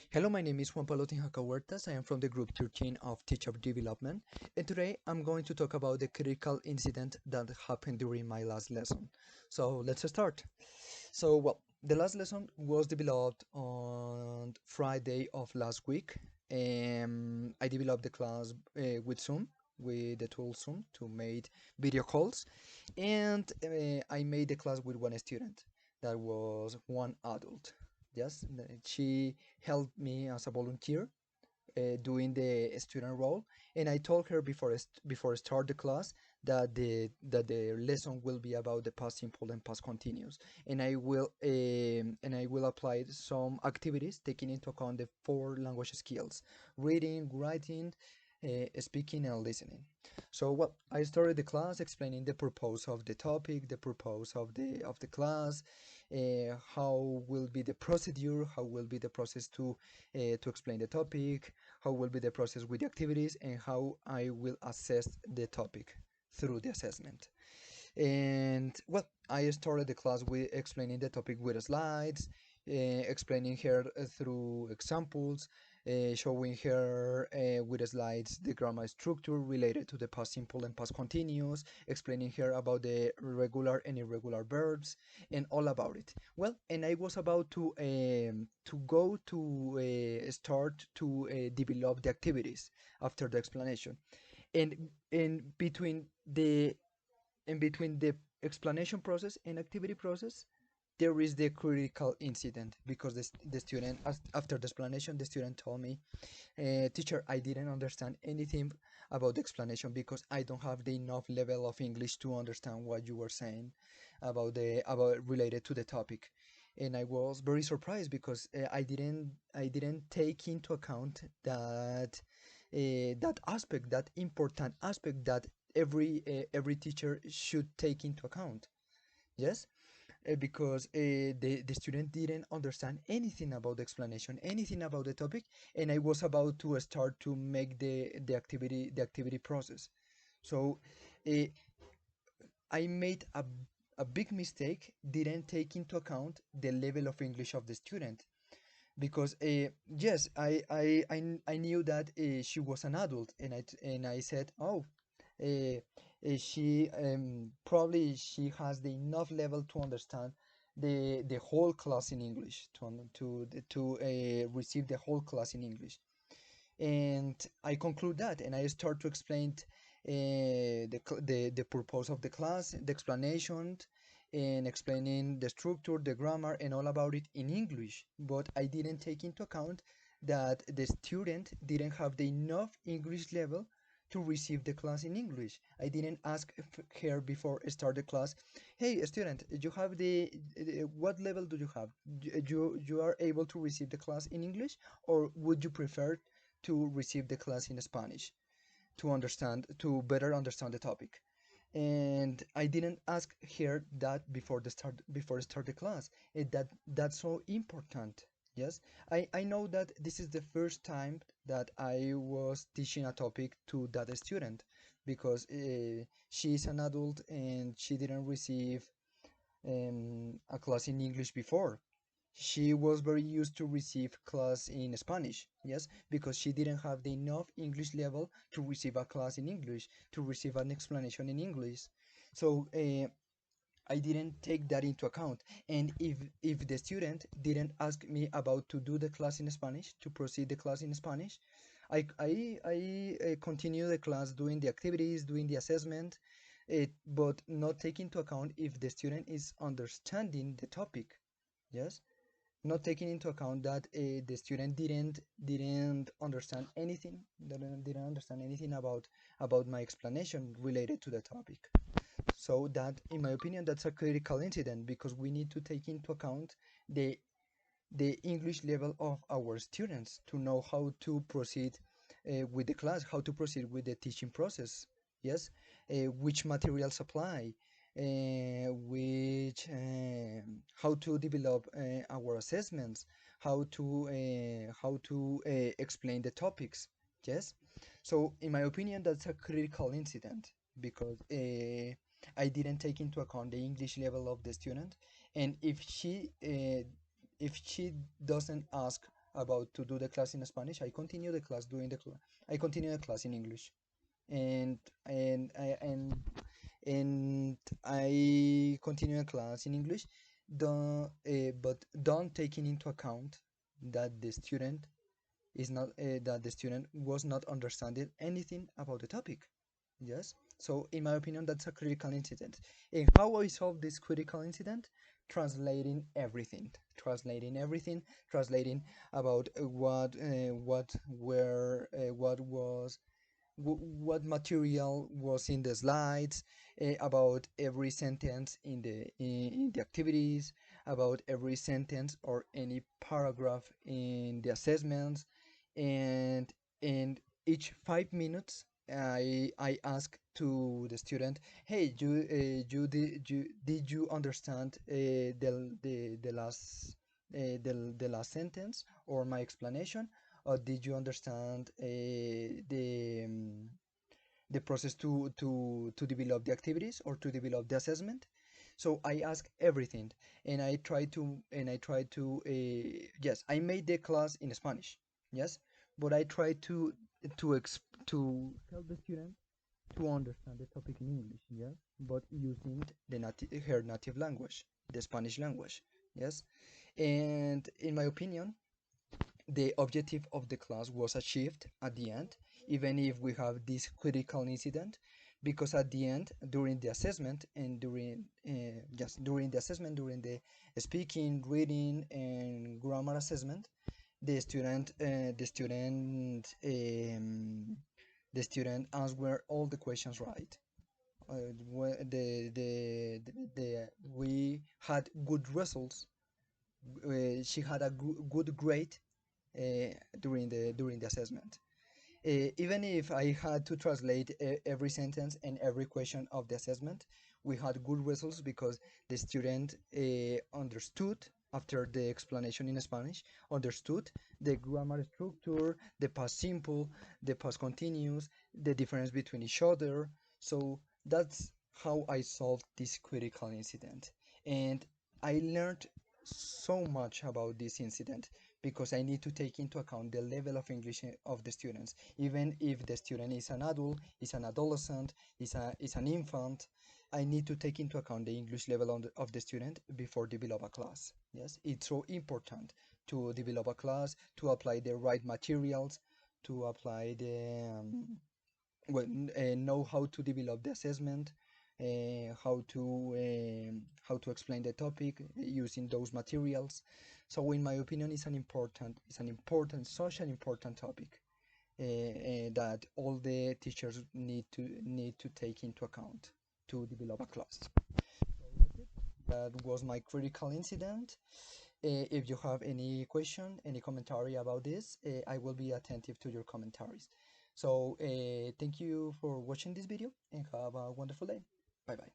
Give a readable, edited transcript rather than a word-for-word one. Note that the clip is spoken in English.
Hello, my name is Juan Pablo Tinjaca Huertas. I am from the group 13 of Teacher Development, and today I'm going to talk about the critical incident that happened during my last lesson. So let's start. The last lesson was developed on Friday of last week. I developed the class with Zoom, with the tool Zoom to make video calls, and I made the class with one student that was one adult. Yes, she helped me as a volunteer doing the student role, and I told her before I start the class that the lesson will be about the past simple and past continuous, and I will apply some activities taking into account the four language skills: reading, writing, speaking, and listening. I started the class explaining the purpose of the topic, the purpose of the class, how will be the procedure, how will be the process to explain the topic, how will be the process with the activities, and how I will assess the topic through the assessment. I started the class with explaining the topic with slides, explaining her through examples, showing her with slides the grammar structure related to the past simple and past continuous, explaining her about the regular and irregular verbs, and all about it. And I was about to go to start to develop the activities after the explanation, and in between the explanation process and activity process, there is the critical incident because the student, after the explanation, the student told me, teacher, I didn't understand anything about the explanation because I don't have the enough level of English to understand what you were saying about related to the topic. And I was very surprised because I didn't take into account that aspect, that important aspect that every teacher should take into account. Yes, because the student didn't understand anything about the explanation, anything about the topic, and I was about to start to make the activity process. So uh, I made a big mistake, didn't take into account the level of English of the student because yes, I knew that she was an adult, and I said, oh, she probably she has the enough level to understand the whole class in English, to receive the whole class in English. And I conclude that, and I start to explain the purpose of the class, the explanation, and explaining the structure, the grammar, and all about it in English. But I didn't take into account that the student didn't have the enough English level to receive the class in English. I didn't ask her before I start the class, hey student, you have what level do you have? You are able to receive the class in English, or would you prefer to receive the class in Spanish to better understand the topic? And I didn't ask her that before I start the class. That's so important. Yes, I know that this is the first time that I was teaching a topic to that student because she is an adult and she didn't receive a class in English before. She was very used to receive class in Spanish, yes, because she didn't have the enough English level to receive a class in English, to receive an explanation in English. So I didn't take that into account. And if the student didn't ask me about to do the class in Spanish, to proceed the class in Spanish, I continue the class doing the activities, doing the assessment, but not taking into account if the student is understanding the topic. Yes, not taking into account that the student didn't understand anything, didn't understand anything about my explanation related to the topic. So that, in my opinion, that's a critical incident because we need to take into account the the English level of our students to know how to proceed with the class, how to proceed with the teaching process. Yes, which materials apply, which how to develop our assessments, how to explain the topics. Yes, so in my opinion, that's a critical incident because I didn't take into account the English level of the student, and if she doesn't ask about to do the class in Spanish, I continue the class doing the class. I continue the class in English, and and I and I continue the class in English. But don't taking into account that the student is not that the student was not understanding anything about the topic. Yes. So in my opinion, that's a critical incident. And how I solved this critical incident? Translating everything, translating about what was what material was in the slides, about every sentence in the activities, about every sentence or any paragraph in the assessments, and and each 5 minutes I ask to the student, hey, did you understand the last sentence or my explanation, or did you understand the process to develop the activities or to develop the assessment? So I ask everything, and I try to yes, I made the class in Spanish, yes, but I try to help the student to understand the topic in English, yes, but using her native language, the Spanish language, yes. And in my opinion, the objective of the class was achieved at the end, even if we have this critical incident, because at the end, during the assessment and during the speaking, reading, and grammar assessment, the student answered all the questions right. We had good results. She had a good grade during the assessment. Even if I had to translate every sentence and every question of the assessment, we had good results because the student understood after the explanation in Spanish, understood the grammar structure, the past simple, the past continuous, the difference between each other. So that's how I solved this critical incident. And I learned so much about this incident because I need to take into account the level of English of the students. Even if the student is an adult, is an adolescent, is an infant, I need to take into account the English level of the student before develop a class. Yes, it's so important to develop a class, to apply the right materials, to apply the know how to develop the assessment, how to explain the topic using those materials. So, in my opinion, it's an important, such an important topic that all the teachers need to take into account to develop a class. So that's it. That was my critical incident. If you have any question, any commentary about this, I will be attentive to your commentaries. So thank you for watching this video and have a wonderful day. Bye bye.